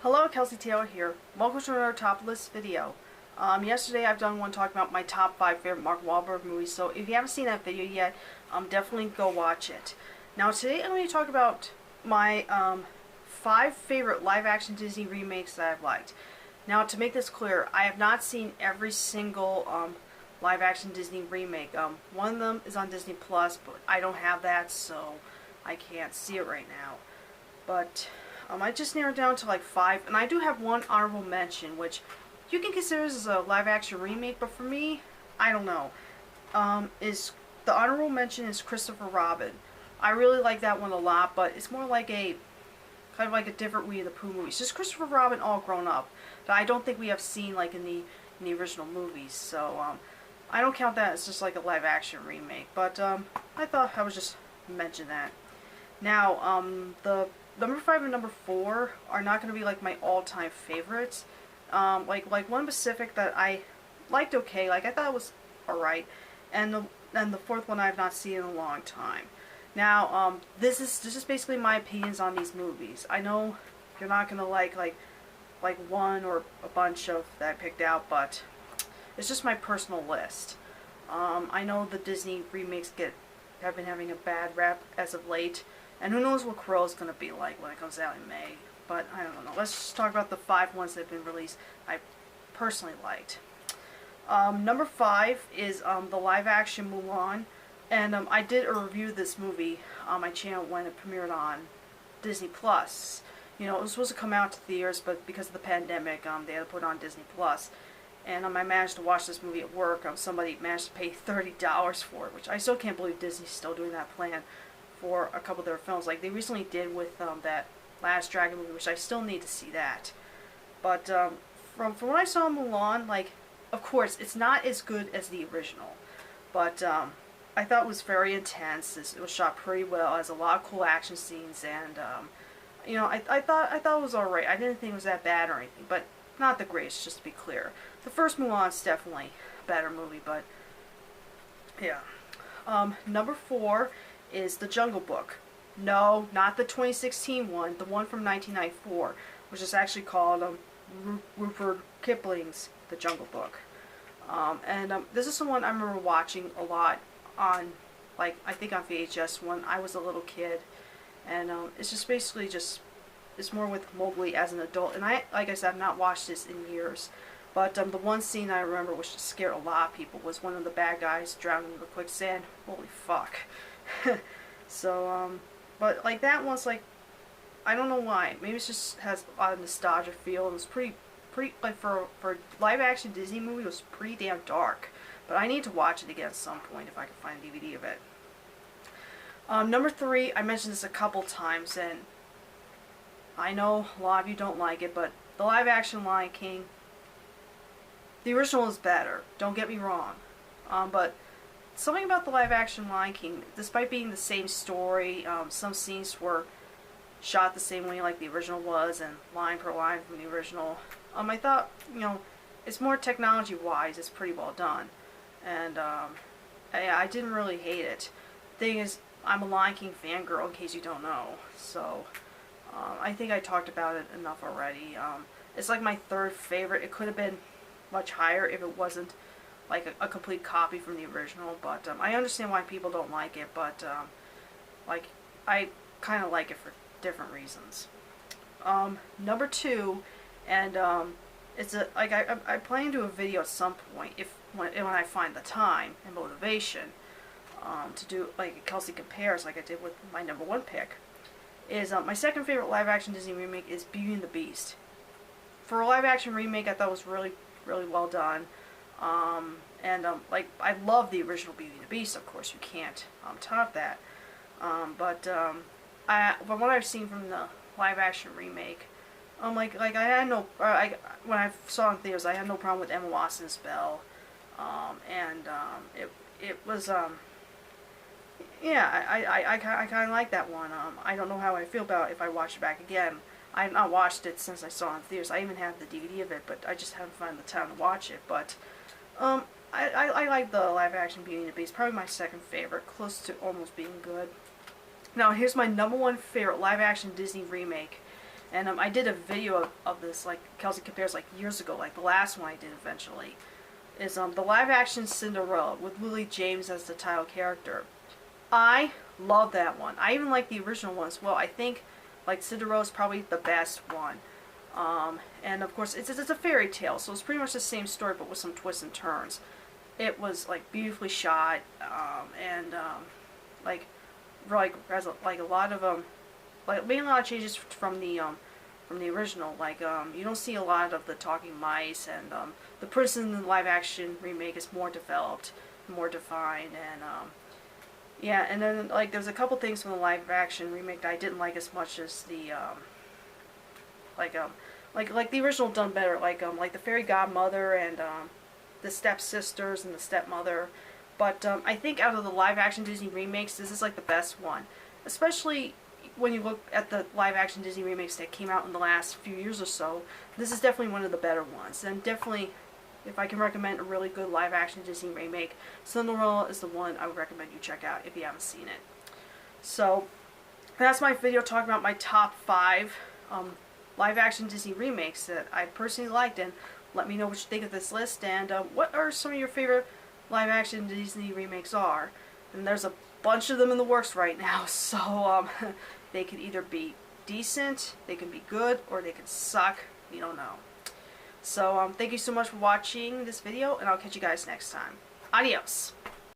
Hello, Kelsey Taylor here. Welcome to another top list video. Yesterday I've done one talking about my top 5 favorite Mark Wahlberg movies, so if you haven't seen that video yet, definitely go watch it. Now today I'm going to talk about my 5 favorite live-action Disney remakes that I've liked. Now to make this clear, I have not seen every single live-action Disney remake. One of them is on Disney Plus, but I don't have that, so I can't see it right now. But I just narrowed down to like 5, and I do have one honorable mention, which you can consider as a live-action remake, but for me, I don't know. Is the honorable mention is Christopher Robin. I really like that one a lot, but it's more like a kind of like a different Winnie the Pooh movie. It's just Christopher Robin all grown up that I don't think we have seen like in the original movies. So I don't count that as just like a live-action remake. But I thought I would just mention that. Now the number 5 and number 4 are not going to be like my all-time favorites. Like one specific that I liked okay, like I thought it was alright, and the fourth one I have not seen in a long time. Now this is basically my opinions on these movies. I know you're not going to like one or a bunch of that I picked out, but it's just my personal list. I know the Disney remakes have been having a bad rap as of late. And who knows what Cruel's going to be like when it comes out in May. But I don't know. Let's just talk about the 5 ones that have been released I personally liked. Number 5 is the live-action Mulan. And I did a review of this movie on my channel when it premiered on Disney Plus. You know, it was supposed to come out to theaters, but because of the pandemic, they had to put it on Disney Plus. And I managed to watch this movie at work. Somebody managed to pay $30 for it, which I still can't believe Disney's still doing that plan for a couple of their films, like they recently did with that Last Dragon movie, which I still need to see that. But from what I saw in Mulan, like, of course, it's not as good as the original, but I thought it was very intense. It was shot pretty well. It has a lot of cool action scenes, and you know, I thought it was alright. I didn't think it was that bad or anything, but not the greatest, just to be clear. The first Mulan's definitely a better movie, but yeah. Number 4 is The Jungle Book. No, not the 2016 one, the one from 1994, which is actually called Rupert Kipling's The Jungle Book. This is the one I remember watching a lot on, like, I think on VHS when I was a little kid. And it's just basically it's more with Mowgli as an adult. And like I said, I've not watched this in years. But the one scene I remember which scared a lot of people was one of the bad guys drowning in the quicksand. Holy fuck. So, but like that one's like, I don't know why. Maybe it just has a lot of nostalgia feel. It was pretty like for a live action Disney movie, it was pretty damn dark. But I need to watch it again at some point if I can find a DVD of it. Number 3, I mentioned this a couple times, and I know a lot of you don't like it, but the live action Lion King, the original is better. Don't get me wrong, but something about the live-action Lion King, despite being the same story, some scenes were shot the same way like the original was, and line per line from the original. I thought, you know, it's more technology-wise, it's pretty well done, and I didn't really hate it. Thing is, I'm a Lion King fangirl, in case you don't know, so I think I talked about it enough already. It's like my 3rd favorite. It could have been much higher if it wasn't like a complete copy from the original, but I understand why people don't like it, but like I kind of like it for different reasons. Number 2, and it's I plan to do a video at some point when I find the time and motivation to do like a Kelsey compares like I did with my number 1 pick. Is my 2nd favorite live action Disney remake is Beauty and the Beast. For a live action remake, I thought it was really well done. Like, I love the original Beauty and the Beast, of course, you can't top that. But from what I've seen from the live-action remake, like I had no, when I saw it in theaters, I had no problem with Emma Watson's Belle, it was, yeah, I kind of like that one. I don't know how I feel about it if I watch it back again. I have not watched it since I saw it in theaters. I even have the DVD of it, but I just haven't found the time to watch it. But I like the live-action Beauty and the Beast. Probably my 2nd favorite, close to almost being good. Now, here's my number 1 favorite live-action Disney remake. And I did a video of this, like Kelsey Compares, like years ago, like the last one I did eventually. Is the live action Cinderella with Lily James as the title character. I love that one. I even like the original one as well. I think like Cinderella is probably the best one. And of course it's a fairy tale, so it's pretty much the same story but with some twists and turns. It was like beautifully shot, and like has a lot of like made a lot of changes from the original. Like you don't see a lot of the talking mice, and the person in the live action remake is more developed, more defined, and yeah. And then like there's a couple things from the live action remake that I didn't like as much as the like the original done better. Like the fairy godmother and the stepsisters and the stepmother. But I think out of the live action Disney remakes, this is like the best one, especially when you look at the live action Disney remakes that came out in the last few years or so. This is definitely one of the better ones, and definitely, if I can recommend a really good live action Disney remake, Cinderella is the one I would recommend you check out if you haven't seen it. So that's my video talking about my top 5 live action Disney remakes that I personally liked, and let me know what you think of this list, and what are some of your favorite live action Disney remakes are. And there's a bunch of them in the works right now, so they could either be decent, they can be good, or they could suck. You don't know. So thank you so much for watching this video, and I'll catch you guys next time. Adios!